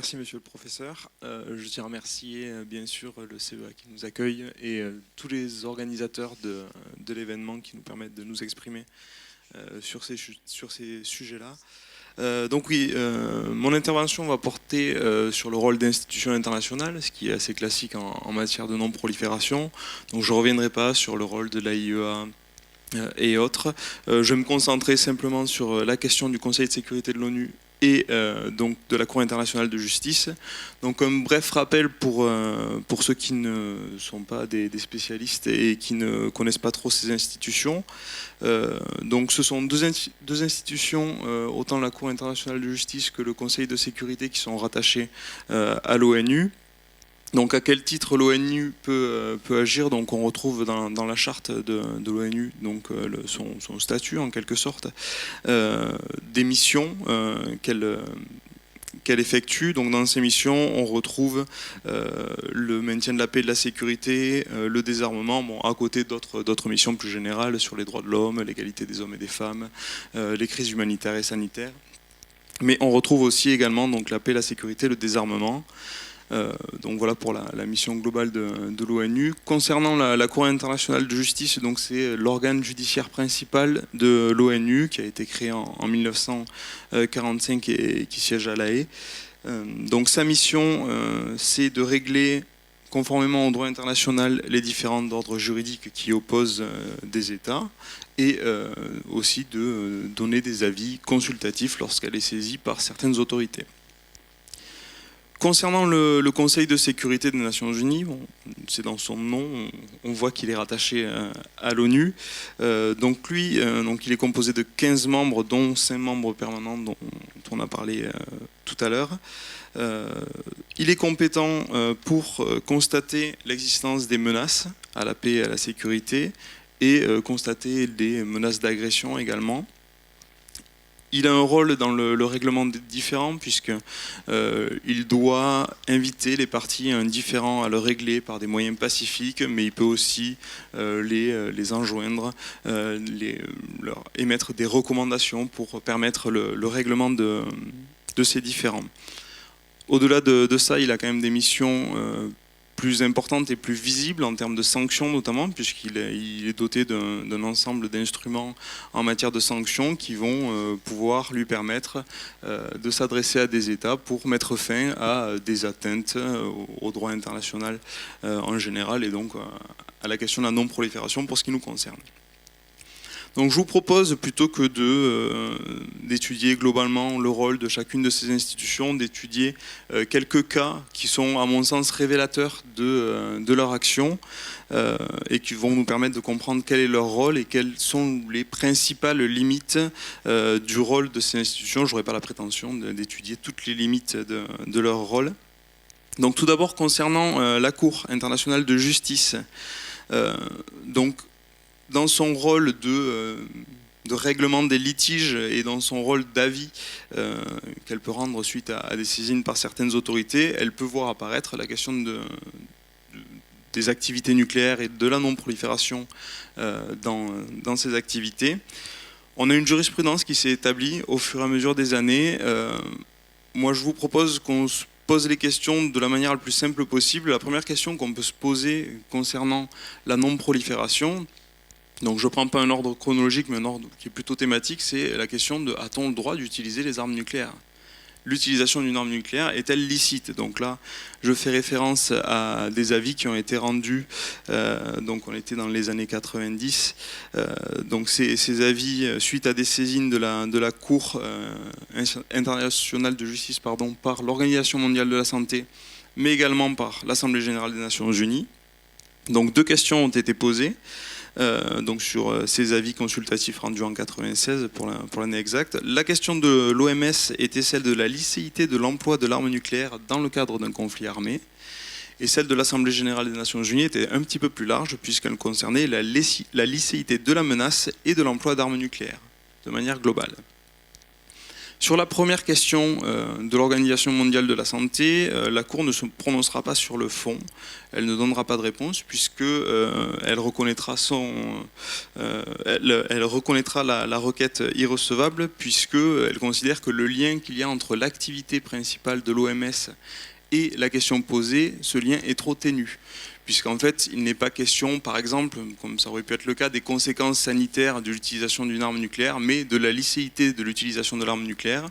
Merci monsieur le professeur. Je tiens à remercier bien sûr le CEA qui nous accueille et tous les organisateurs de l'événement qui nous permettent de nous exprimer sur ces sujets-là. Donc oui, mon intervention va porter sur le rôle d'institutions internationales, ce qui est assez classique en matière de non-prolifération. Donc je ne reviendrai pas sur le rôle de l'AIEA et autres. Je vais me concentrer simplement sur la question du Conseil de sécurité de l'ONU et donc de la Cour internationale de justice. Donc un bref rappel pour ceux qui ne sont pas des spécialistes et qui ne connaissent pas trop ces institutions. Donc ce sont deux institutions, autant la Cour internationale de justice que le Conseil de sécurité, qui sont rattachés à l'ONU. Donc à quel titre l'ONU peut agir? Donc on retrouve dans la charte de l'ONU donc son statut en quelque sorte, des missions qu'elle effectue. Donc dans ces missions, on retrouve le maintien de la paix et de la sécurité, le désarmement, bon, à côté d'autres missions plus générales sur les droits de l'homme, l'égalité des hommes et des femmes, les crises humanitaires et sanitaires. Mais on retrouve aussi également donc la paix, la sécurité, le désarmement. Donc voilà pour la mission globale de l'ONU. Concernant la Cour internationale de justice, donc c'est l'organe judiciaire principal de l'ONU qui a été créé en 1945 et qui siège à La Haye. Donc sa mission, c'est de régler conformément au droit international les différends d'ordre juridique qui opposent des États et aussi de donner des avis consultatifs lorsqu'elle est saisie par certaines autorités. Concernant le Conseil de sécurité des Nations Unies, bon, c'est dans son nom, on voit qu'il est rattaché à l'ONU. Donc lui, donc il est composé de 15 membres, dont 5 membres permanents dont on a parlé tout à l'heure. Il est compétent pour constater l'existence des menaces à la paix et à la sécurité et constater des menaces d'agression également. Il a un rôle dans le règlement des différends puisqu'il doit inviter les parties à un différend à le régler par des moyens pacifiques, mais il peut aussi les enjoindre, leur émettre des recommandations pour permettre le règlement de ces différends. Au-delà de ça, il a quand même des missions plus importante et plus visible en termes de sanctions notamment, puisqu'il est doté d'un ensemble d'instruments en matière de sanctions qui vont pouvoir lui permettre de s'adresser à des États pour mettre fin à des atteintes au droit international en général et donc à la question de la non-prolifération pour ce qui nous concerne. Donc je vous propose, plutôt que d'étudier globalement le rôle de chacune de ces institutions, d'étudier quelques cas qui sont à mon sens révélateurs de leur action et qui vont nous permettre de comprendre quel est leur rôle et quelles sont les principales limites du rôle de ces institutions. Je n'aurai pas la prétention d'étudier toutes les limites de leur rôle. Donc tout d'abord concernant la Cour internationale de justice. Donc dans son rôle de règlement des litiges et dans son rôle d'avis qu'elle peut rendre suite à des saisines par certaines autorités, elle peut voir apparaître la question des activités nucléaires et de la non-prolifération dans ces activités. On a une jurisprudence qui s'est établie au fur et à mesure des années. Moi, je vous propose qu'on se pose les questions de la manière la plus simple possible. La première question qu'on peut se poser concernant la non-prolifération, donc je ne prends pas un ordre chronologique, mais un ordre qui est plutôt thématique, c'est la question de a-t-on le droit d'utiliser les armes nucléaires? L'utilisation d'une arme nucléaire est-elle licite? Donc là, je fais référence à des avis qui ont été rendus, donc on était dans les années 90, donc ces avis, suite à des saisines de la Cour internationale de justice par l'Organisation mondiale de la santé, mais également par l'Assemblée générale des Nations unies. Donc deux questions ont été posées. Donc sur ces avis consultatifs rendus en 1996 pour l'année exacte. La question de l'OMS était celle de la licéité de l'emploi de l'arme nucléaire dans le cadre d'un conflit armé. Et celle de l'Assemblée générale des Nations unies était un petit peu plus large puisqu'elle concernait la licéité de la menace et de l'emploi d'armes nucléaires de manière globale. Sur la première question de l'Organisation mondiale de la santé, la Cour ne se prononcera pas sur le fond. Elle ne donnera pas de réponse puisque elle reconnaîtra la requête irrecevable, puisqu'elle considère que le lien qu'il y a entre l'activité principale de l'OMS et la question posée, ce lien est trop ténu. Puisqu'en fait, il n'est pas question, par exemple, comme ça aurait pu être le cas, des conséquences sanitaires de l'utilisation d'une arme nucléaire, mais de la licéité de l'utilisation de l'arme nucléaire.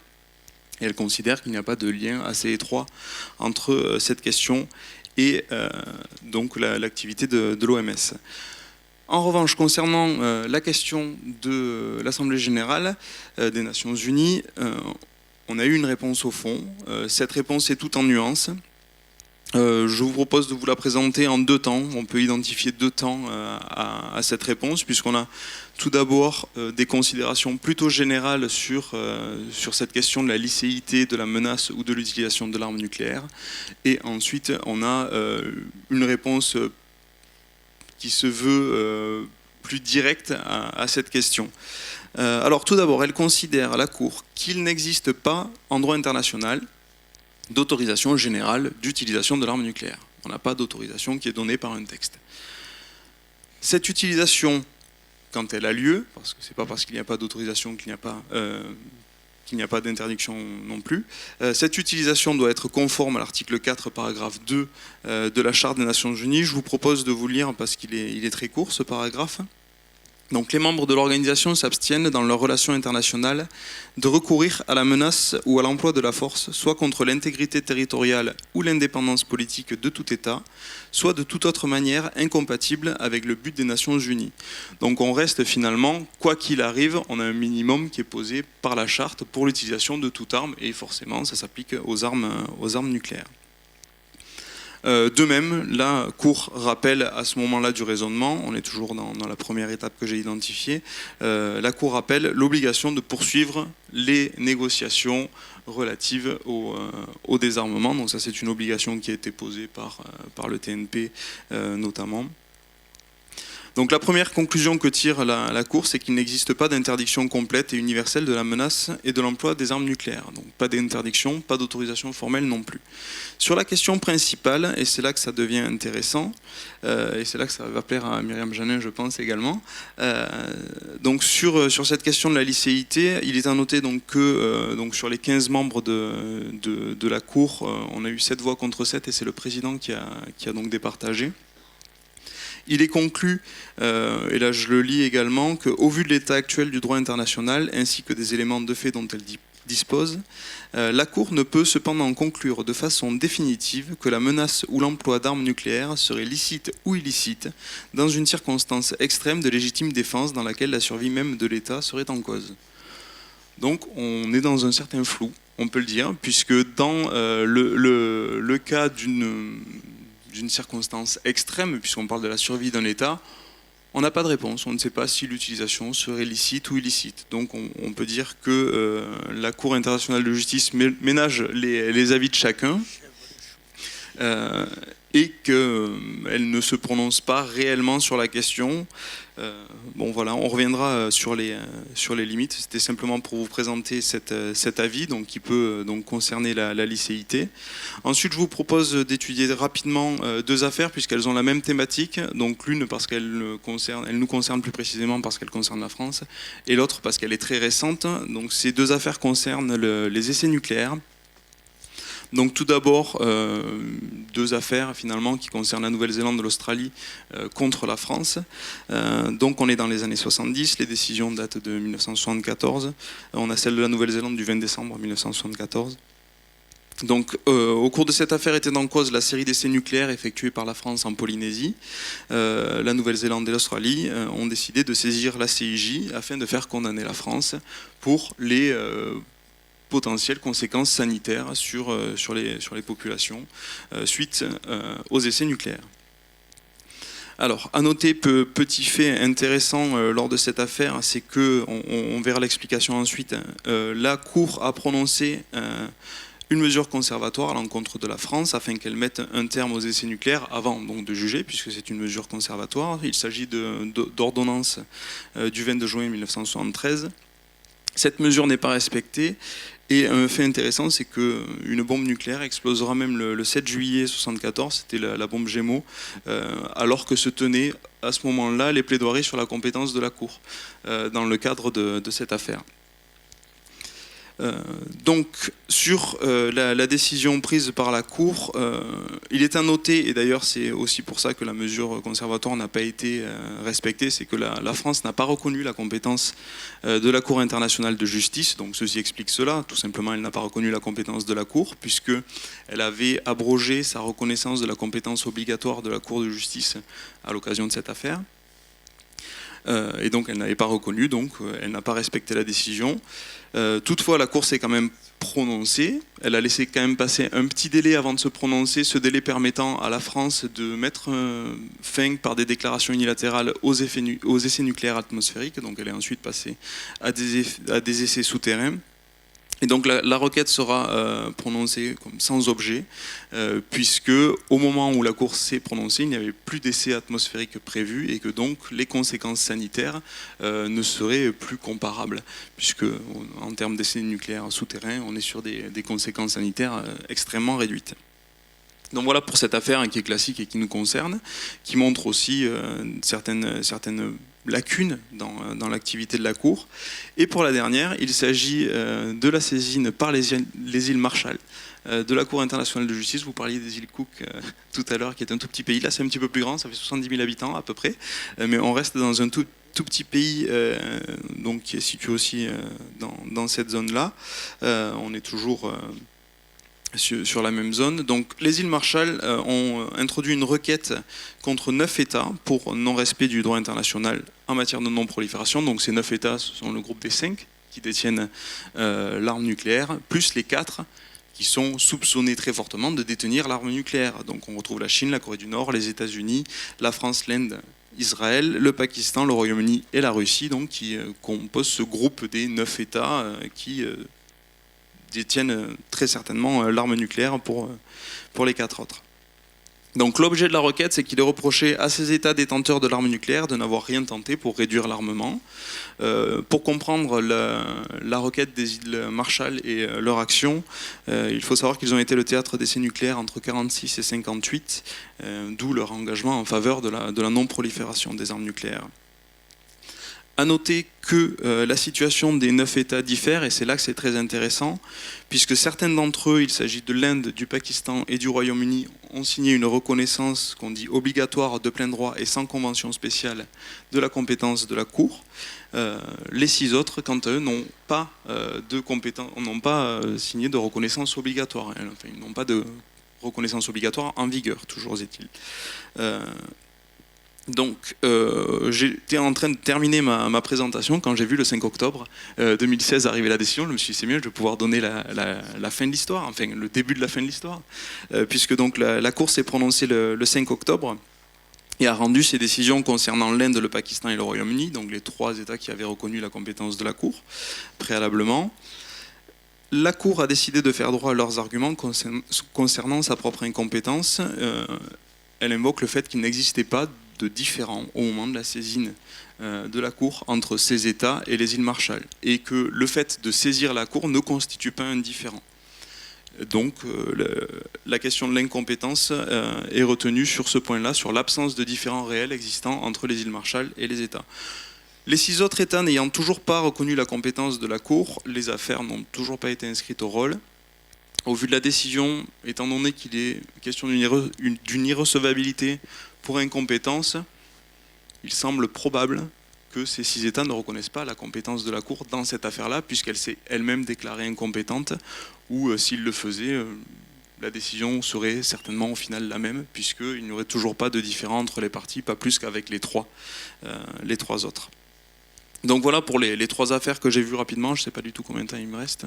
Et elle considère qu'il n'y a pas de lien assez étroit entre cette question et donc l'activité de l'OMS. En revanche, concernant la question de l'Assemblée générale des Nations Unies, on a eu une réponse au fond. Cette réponse est toute en nuances. Je vous propose de vous la présenter en 2 temps. On peut identifier 2 temps à cette réponse, puisqu'on a tout d'abord des considérations plutôt générales sur cette question de la licéité de la menace ou de l'utilisation de l'arme nucléaire. Et ensuite, on a une réponse qui se veut plus directe à cette question. Alors tout d'abord, elle considère, la Cour, qu'il n'existe pas en droit international d'autorisation générale d'utilisation de l'arme nucléaire. On n'a pas d'autorisation qui est donnée par un texte. Cette utilisation, quand elle a lieu, parce que ce n'est pas parce qu'il n'y a pas d'autorisation qu'il n'y a pas d'interdiction non plus, cette utilisation doit être conforme à l'article 4, paragraphe 2 de la Charte des Nations Unies. Je vous propose de vous le lire parce qu'il est très court, ce paragraphe. Donc les membres de l'organisation s'abstiennent dans leurs relations internationales de recourir à la menace ou à l'emploi de la force, soit contre l'intégrité territoriale ou l'indépendance politique de tout État, soit de toute autre manière incompatible avec le but des Nations Unies. Donc on reste finalement, quoi qu'il arrive, on a un minimum qui est posé par la Charte pour l'utilisation de toute arme, et forcément ça s'applique aux armes nucléaires. De même, la Cour rappelle à ce moment-là du raisonnement, on est toujours dans la première étape que j'ai identifiée, la Cour rappelle l'obligation de poursuivre les négociations relatives au désarmement. Donc ça, c'est une obligation qui a été posée par le TNP notamment. Donc la première conclusion que tire la Cour, c'est qu'il n'existe pas d'interdiction complète et universelle de la menace et de l'emploi des armes nucléaires. Donc pas d'interdiction, pas d'autorisation formelle non plus. Sur la question principale, et c'est là que ça devient intéressant, et c'est là que ça va plaire à Myriam Janin, je pense également, donc sur cette question de la licéité, il est à noter donc que donc sur les 15 membres de la Cour, on a eu 7 voix contre 7, et c'est le président qui a donc départagé. Il est conclu, et là je le lis également, qu'au vu de l'état actuel du droit international, ainsi que des éléments de fait dont elle dispose, la Cour ne peut cependant conclure de façon définitive que la menace ou l'emploi d'armes nucléaires serait licite ou illicite dans une circonstance extrême de légitime défense dans laquelle la survie même de l'État serait en cause. Donc on est dans un certain flou, on peut le dire, puisque dans le cas d'une circonstance extrême, puisqu'on parle de la survie d'un État, on n'a pas de réponse. On ne sait pas si l'utilisation serait licite ou illicite. Donc on peut dire que la Cour internationale de justice ménage les avis de chacun et qu'elle ne se prononce pas réellement sur la question. Bon voilà, on reviendra sur les limites. C'était simplement pour vous présenter cet avis donc, qui peut donc concerner la licéité. Ensuite, je vous propose d'étudier rapidement 2 affaires puisqu'elles ont la même thématique. Donc l'une parce qu'elle nous concerne plus précisément parce qu'elle concerne la France, et l'autre parce qu'elle est très récente. Donc ces 2 affaires concernent les essais nucléaires. Donc tout d'abord, 2 affaires finalement qui concernent la Nouvelle-Zélande et l'Australie contre la France. Donc on est dans les années 70, les décisions datent de 1974. On a celle de la Nouvelle-Zélande du 20 décembre 1974. Donc, au cours de cette affaire était en cause la série d'essais nucléaires effectués par la France en Polynésie. La Nouvelle-Zélande et l'Australie ont décidé de saisir la CIJ afin de faire condamner la France pour les potentielles conséquences sanitaires sur les populations suite aux essais nucléaires. Alors, à noter, petit fait intéressant lors de cette affaire, c'est que, on verra l'explication ensuite, la Cour a prononcé une mesure conservatoire à l'encontre de la France afin qu'elle mette un terme aux essais nucléaires avant donc, de juger, puisque c'est une mesure conservatoire. Il s'agit d'ordonnance du 22 juin 1973. Cette mesure n'est pas respectée Et un fait intéressant, c'est qu'une bombe nucléaire explosera même le 7 juillet 1974, c'était la bombe Gémeaux, alors que se tenaient à ce moment-là les plaidoiries sur la compétence de la Cour, dans le cadre de cette affaire. Donc, sur la décision prise par la Cour, il est à noter, et d'ailleurs c'est aussi pour ça que la mesure conservatoire n'a pas été respectée, c'est que la France n'a pas reconnu la compétence de la Cour internationale de justice. Donc ceci explique cela, tout simplement elle n'a pas reconnu la compétence de la Cour, puisqu'elle avait abrogé sa reconnaissance de la compétence obligatoire de la Cour de justice à l'occasion de cette affaire. Et donc elle n'avait pas reconnu, donc elle n'a pas respecté la décision. Toutefois, la Cour s'est quand même prononcée. Elle a laissé quand même passer un petit délai avant de se prononcer, ce délai permettant à la France de mettre fin par des déclarations unilatérales aux essais nucléaires atmosphériques. Donc elle est ensuite passée à des essais souterrains. Et donc la requête sera prononcée comme sans objet, puisque au moment où la Cour s'est prononcée, il n'y avait plus d'essais atmosphériques prévus et que donc les conséquences sanitaires ne seraient plus comparables, puisque en termes d'essais nucléaires souterrains, on est sur des conséquences sanitaires extrêmement réduites. Donc voilà pour cette affaire qui est classique et qui nous concerne, qui montre aussi certaines lacunes dans l'activité de la Cour. Et pour la dernière, il s'agit de la saisine par les îles Marshall de la Cour internationale de justice. Vous parliez des îles Cook tout à l'heure, qui est un tout petit pays. Là, c'est un petit peu plus grand, ça fait 70 000 habitants à peu près. Mais on reste dans un tout petit pays donc, qui est situé aussi dans cette zone-là. On est toujours sur la même zone. Donc, les îles Marshall ont introduit une requête contre 9 États pour non-respect du droit international en matière de non-prolifération. Donc, ces 9 États, ce sont le groupe des 5 qui détiennent l'arme nucléaire, plus les 4 qui sont soupçonnés très fortement de détenir l'arme nucléaire. Donc, on retrouve la Chine, la Corée du Nord, les États-Unis, la France, l'Inde, Israël, le Pakistan, le Royaume-Uni et la Russie, donc, qui composent ce groupe des 9 États qui détiennent très certainement l'arme nucléaire pour les 4 autres. Donc l'objet de la requête, c'est qu'il est reproché à ces États détenteurs de l'arme nucléaire de n'avoir rien tenté pour réduire l'armement. Pour comprendre la requête des îles Marshall et leur action, il faut savoir qu'ils ont été le théâtre d'essais nucléaires entre 1946 et 1958, d'où leur engagement en faveur de la non-prolifération des armes nucléaires. À noter que la situation des 9 États diffère, et c'est là que c'est très intéressant, puisque certains d'entre eux, il s'agit de l'Inde, du Pakistan et du Royaume-Uni, ont signé une reconnaissance qu'on dit obligatoire de plein droit et sans convention spéciale de la compétence de la Cour. Les 6 autres, quant à eux, n'ont pas signé de reconnaissance obligatoire. Enfin, ils n'ont pas de reconnaissance obligatoire en vigueur, toujours est-il. Donc, j'étais en train de terminer ma présentation quand j'ai vu le 5 octobre 2016 arriver la décision. Je me suis dit, c'est mieux, je vais pouvoir donner la fin de l'histoire, enfin le début de la fin de l'histoire, puisque donc la Cour s'est prononcée le 5 octobre et a rendu ses décisions concernant l'Inde, le Pakistan et le Royaume-Uni, donc les 3 États qui avaient reconnu la compétence de la Cour préalablement. La Cour a décidé de faire droit à leurs arguments concernant sa propre incompétence. Elle invoque le fait qu'il n'existait pas de différent au moment de la saisine de la Cour entre ces États et les îles Marshall, et que le fait de saisir la Cour ne constitue pas un différent. Donc la question de l'incompétence est retenue sur ce point-là, sur l'absence de différends réels existant entre les îles Marshall et les États. Les 6 autres États n'ayant toujours pas reconnu la compétence de la Cour, les affaires n'ont toujours pas été inscrites au rôle. Au vu de la décision, étant donné qu'il est question d'une irrecevabilité pour incompétence, il semble probable que ces 6 États ne reconnaissent pas la compétence de la Cour dans cette affaire-là, puisqu'elle s'est elle-même déclarée incompétente, ou s'il le faisait, la décision serait certainement au final la même, puisqu'il n'y aurait toujours pas de différend entre les parties, pas plus qu'avec les 3 autres. Donc voilà pour les 3 affaires que j'ai vues rapidement. Je ne sais pas du tout combien de temps il me reste.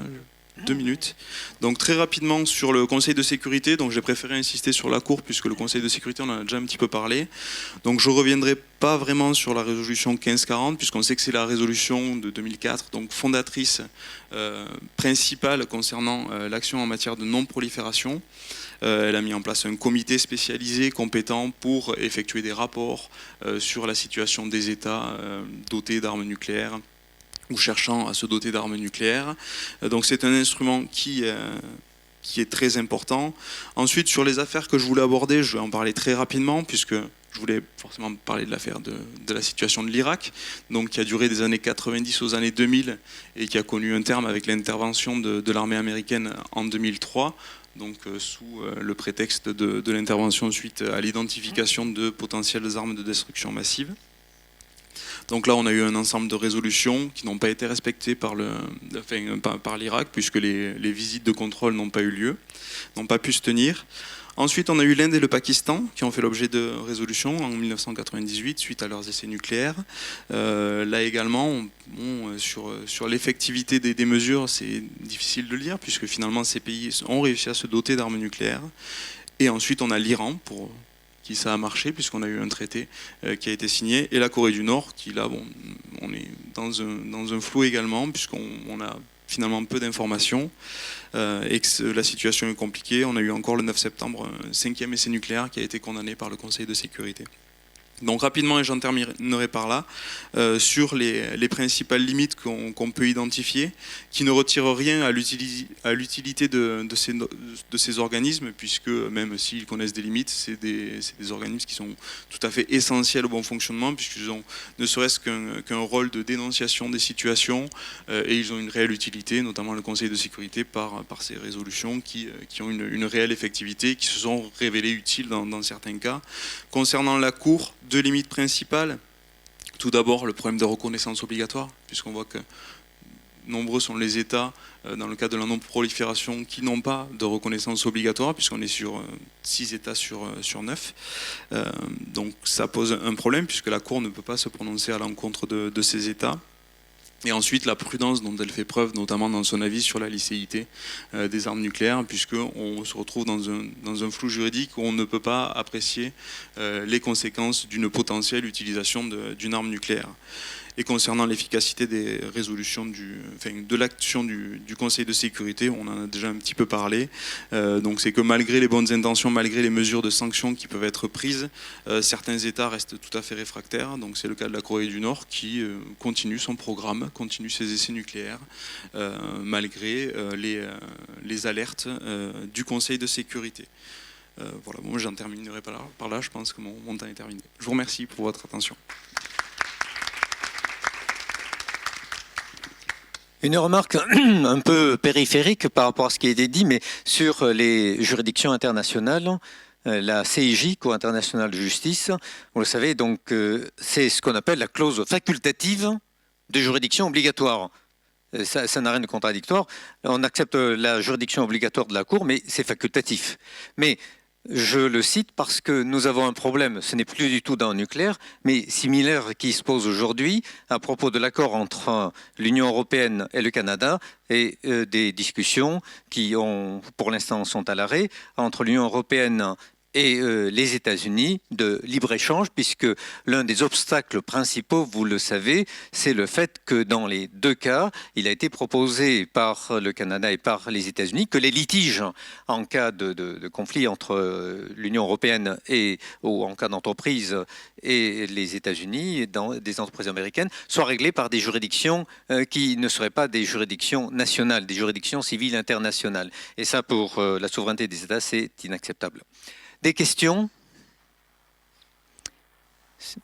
2 minutes. Donc très rapidement sur le Conseil de sécurité, donc j'ai préféré insister sur la Cour puisque le Conseil de sécurité on en a déjà un petit peu parlé. Donc je ne reviendrai pas vraiment sur la résolution 1540 puisqu'on sait que c'est la résolution de 2004, donc fondatrice principale concernant l'action en matière de non-prolifération. Elle a mis en place un comité spécialisé compétent pour effectuer des rapports sur la situation des États dotés d'armes nucléaires ou cherchant à se doter d'armes nucléaires. Donc c'est un instrument qui est très important. Ensuite, sur les affaires que je voulais aborder, je vais en parler très rapidement, puisque je voulais forcément parler de l'affaire de la situation de l'Irak, donc qui a duré des années 90 aux années 2000 et qui a connu un terme avec l'intervention de l'armée américaine en 2003, donc sous le prétexte de l'intervention suite à l'identification de potentielles armes de destruction massive. Donc là, on a eu un ensemble de résolutions qui n'ont pas été respectées par l'Irak, puisque les visites de contrôle n'ont pas eu lieu, n'ont pas pu se tenir. Ensuite, on a eu l'Inde et le Pakistan qui ont fait l'objet de résolutions en 1998 suite à leurs essais nucléaires. Là également, sur l'effectivité des mesures, c'est difficile de le dire, puisque finalement ces pays ont réussi à se doter d'armes nucléaires. Et ensuite, on a l'Iran, pour qui ça a marché, puisqu'on a eu un traité qui a été signé, et la Corée du Nord, qui là, on est dans un flou également, puisqu'on a finalement peu d'informations et que la situation est compliquée. On a eu encore le 9 septembre un 5e essai nucléaire qui a été condamné par le Conseil de sécurité. Donc rapidement, et j'en terminerai par là, sur les principales limites qu'on peut identifier, qui ne retirent rien à l'utilité de ces organismes, puisque même s'ils connaissent des limites, c'est des organismes qui sont tout à fait essentiels au bon fonctionnement, puisqu'ils ont ne serait-ce qu'un rôle de dénonciation des situations, et ils ont une réelle utilité, notamment le Conseil de sécurité, par ces résolutions qui ont une réelle effectivité, qui se sont révélées utiles dans certains cas. Concernant la Cour, deux limites principales. Tout d'abord, le problème de reconnaissance obligatoire, puisqu'on voit que nombreux sont les États, dans le cadre de la non-prolifération, qui n'ont pas de reconnaissance obligatoire, puisqu'on est sur 6 États sur 9. Donc ça pose un problème, puisque la Cour ne peut pas se prononcer à l'encontre de ces États. Et ensuite, la prudence dont elle fait preuve, notamment dans son avis sur la licéité des armes nucléaires, puisqu'on se retrouve dans un flou juridique où on ne peut pas apprécier les conséquences d'une potentielle utilisation d'une arme nucléaire. Et concernant l'efficacité des résolutions de l'action du Conseil de sécurité, on en a déjà un petit peu parlé. Donc c'est que malgré les bonnes intentions, malgré les mesures de sanctions qui peuvent être prises, certains États restent tout à fait réfractaires. Donc c'est le cas de la Corée du Nord qui continue son programme, continue ses essais nucléaires, malgré les alertes du Conseil de sécurité. Voilà, bon, j'en terminerai par là, je pense que mon temps est terminé. Je vous remercie pour votre attention. Une remarque un peu périphérique par rapport à ce qui a été dit, mais sur les juridictions internationales, la CIJ, Cour internationale de justice, vous le savez, donc c'est ce qu'on appelle la clause facultative de juridiction obligatoire. Ça n'a rien de contradictoire. On accepte la juridiction obligatoire de la Cour, mais c'est facultatif. Mais je le cite parce que nous avons un problème, ce n'est plus du tout dans le nucléaire, mais similaire qui se pose aujourd'hui à propos de l'accord entre l'Union européenne et le Canada et des discussions qui, pour l'instant, sont à l'arrêt entre l'Union européenne et les États-Unis de libre-échange, puisque l'un des obstacles principaux, vous le savez, c'est le fait que dans les deux cas, il a été proposé par le Canada et par les États-Unis que les litiges en cas de conflit entre l'Union européenne ou en cas d'entreprise et les États-Unis, des entreprises américaines, soient réglés par des juridictions qui ne seraient pas des juridictions nationales, des juridictions civiles internationales. Et ça, pour la souveraineté des États, c'est inacceptable. Des questions?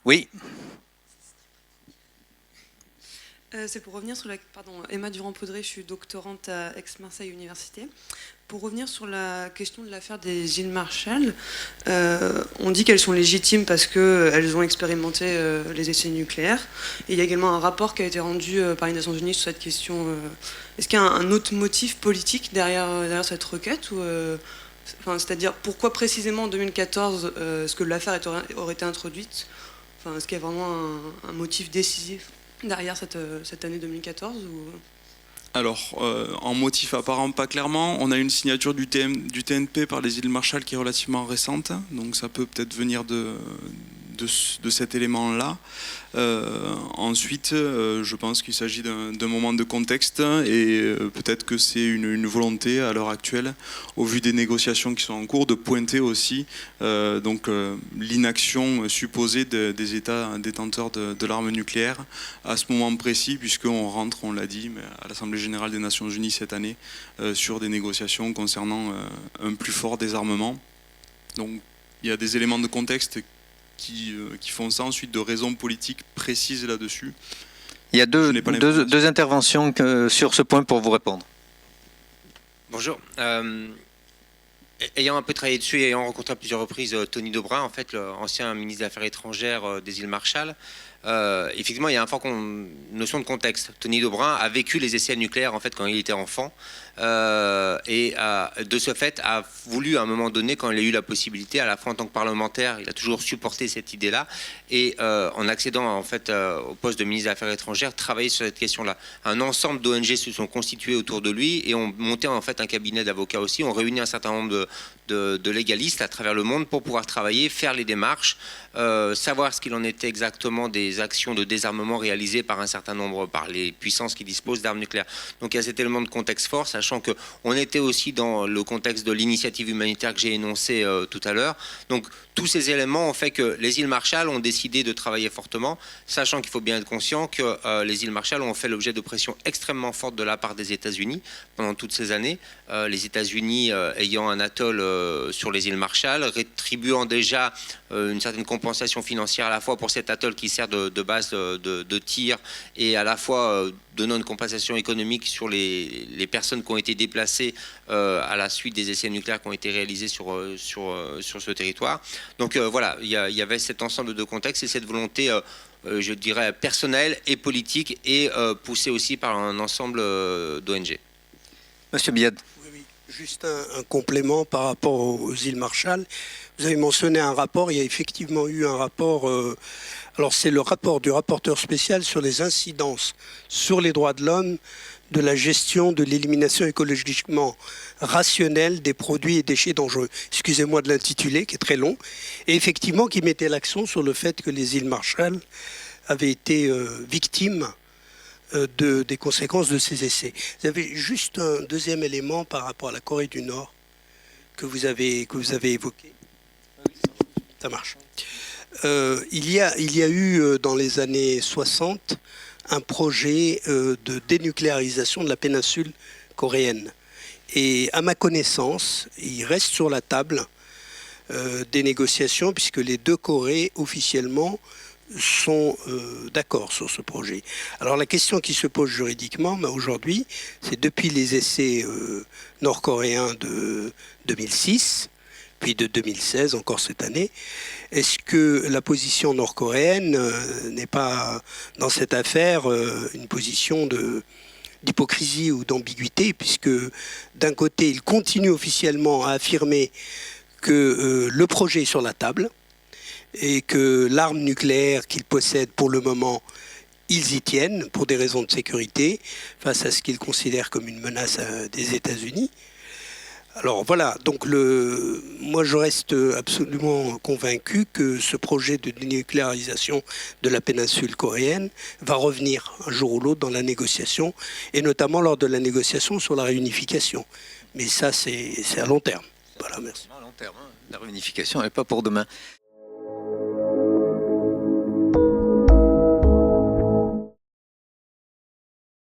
Oui. C'est pour revenir sur Emma Durand-Poudré, je suis doctorante à Aix-Marseille Université. Pour revenir sur la question de l'affaire des îles Marshall, on dit qu'elles sont légitimes parce qu'elles ont expérimenté les essais nucléaires. Et il y a également un rapport qui a été rendu par les Nations Unies sur cette question. Est-ce qu'il y a un autre motif politique derrière cette requête c'est-à-dire, pourquoi précisément en 2014 est-ce que l'affaire aurait été introduite? Est-ce qu'il y a vraiment un motif décisif derrière cette année 2014 Alors, en motif apparent, pas clairement. On a une signature du TNP par les îles Marshall qui est relativement récente, donc ça peut peut-être venir de de cet élément-là. Ensuite, je pense qu'il s'agit d'un moment de contexte et peut-être que c'est une volonté à l'heure actuelle, au vu des négociations qui sont en cours, de pointer aussi l'inaction supposée des États détenteurs de l'arme nucléaire à ce moment précis, puisqu'on rentre, on l'a dit, à l'Assemblée générale des Nations Unies cette année sur des négociations concernant un plus fort désarmement. Donc il y a des éléments de contexte qui font ça, ensuite de raisons politiques précises là-dessus. Il y a deux interventions sur ce point pour vous répondre. Bonjour. Ayant un peu travaillé dessus et ayant rencontré à plusieurs reprises Tony Dobrin, en fait, l'ancien ministre des Affaires étrangères des îles Marshall, effectivement, il y a une forte notion de contexte. Tony Dobrin a vécu les essais nucléaires en fait quand il était enfant et de ce fait a voulu à un moment donné, quand il a eu la possibilité, à la fois en tant que parlementaire, il a toujours supporté cette idée-là et en accédant en fait au poste de ministre des Affaires étrangères, travailler sur cette question-là. Un ensemble d'ONG se sont constitués autour de lui et ont monté en fait un cabinet d'avocats aussi. On réunit un certain nombre de légalistes à travers le monde pour pouvoir travailler, faire les démarches, savoir ce qu'il en était exactement des actions de désarmement réalisées par un certain nombre, par les puissances qui disposent d'armes nucléaires. Donc il y a cet élément de contexte fort, sachant qu'on était aussi dans le contexte de l'initiative humanitaire que j'ai énoncé tout à l'heure. Donc tous ces éléments ont fait que les îles Marshall ont décidé de travailler fortement, sachant qu'il faut bien être conscient que les îles Marshall ont fait l'objet de pressions extrêmement fortes de la part des États-Unis pendant toutes ces années. Les États-Unis ayant un atoll sur les îles Marshall, rétribuant déjà une certaine compensation financière à la fois pour cet atoll qui sert de base de tir et à la fois donnant une compensation économique sur les personnes qui ont été déplacées à la suite des essais nucléaires qui ont été réalisés sur ce territoire. Donc voilà, il y avait cet ensemble de contextes et cette volonté, je dirais, personnelle et politique et poussée aussi par un ensemble d'ONG. Monsieur Biad. Oui, juste un complément par rapport aux îles Marshall. Vous avez mentionné un rapport, il y a effectivement eu un rapport, alors c'est le rapport du rapporteur spécial sur les incidences sur les droits de l'homme de la gestion de l'élimination écologiquement rationnelle des produits et déchets dangereux. Excusez-moi de l'intituler, qui est très long, et effectivement qui mettait l'accent sur le fait que les îles Marshall avaient été victimes des conséquences de ces essais. Vous avez juste un deuxième élément par rapport à la Corée du Nord que vous avez évoqué. Ça marche. Il y a eu dans les années 60 un projet de dénucléarisation de la péninsule coréenne. Et à ma connaissance, il reste sur la table des négociations puisque les deux Corées officiellement sont d'accord sur ce projet. Alors la question qui se pose juridiquement aujourd'hui, c'est depuis les essais nord-coréens de 2006, puis de 2016, encore cette année, est-ce que la position nord-coréenne n'est pas, dans cette affaire, une position d'hypocrisie ou d'ambiguïté, puisque d'un côté, il continue officiellement à affirmer que le projet est sur la table, et que l'arme nucléaire qu'ils possèdent pour le moment, ils y tiennent pour des raisons de sécurité face à ce qu'ils considèrent comme une menace des États-Unis. Alors voilà, donc moi je reste absolument convaincu que ce projet de dénucléarisation de la péninsule coréenne va revenir un jour ou l'autre dans la négociation, et notamment lors de la négociation sur la réunification. Mais ça, c'est à long terme. Voilà, merci. À long terme, la réunification n'est pas pour demain.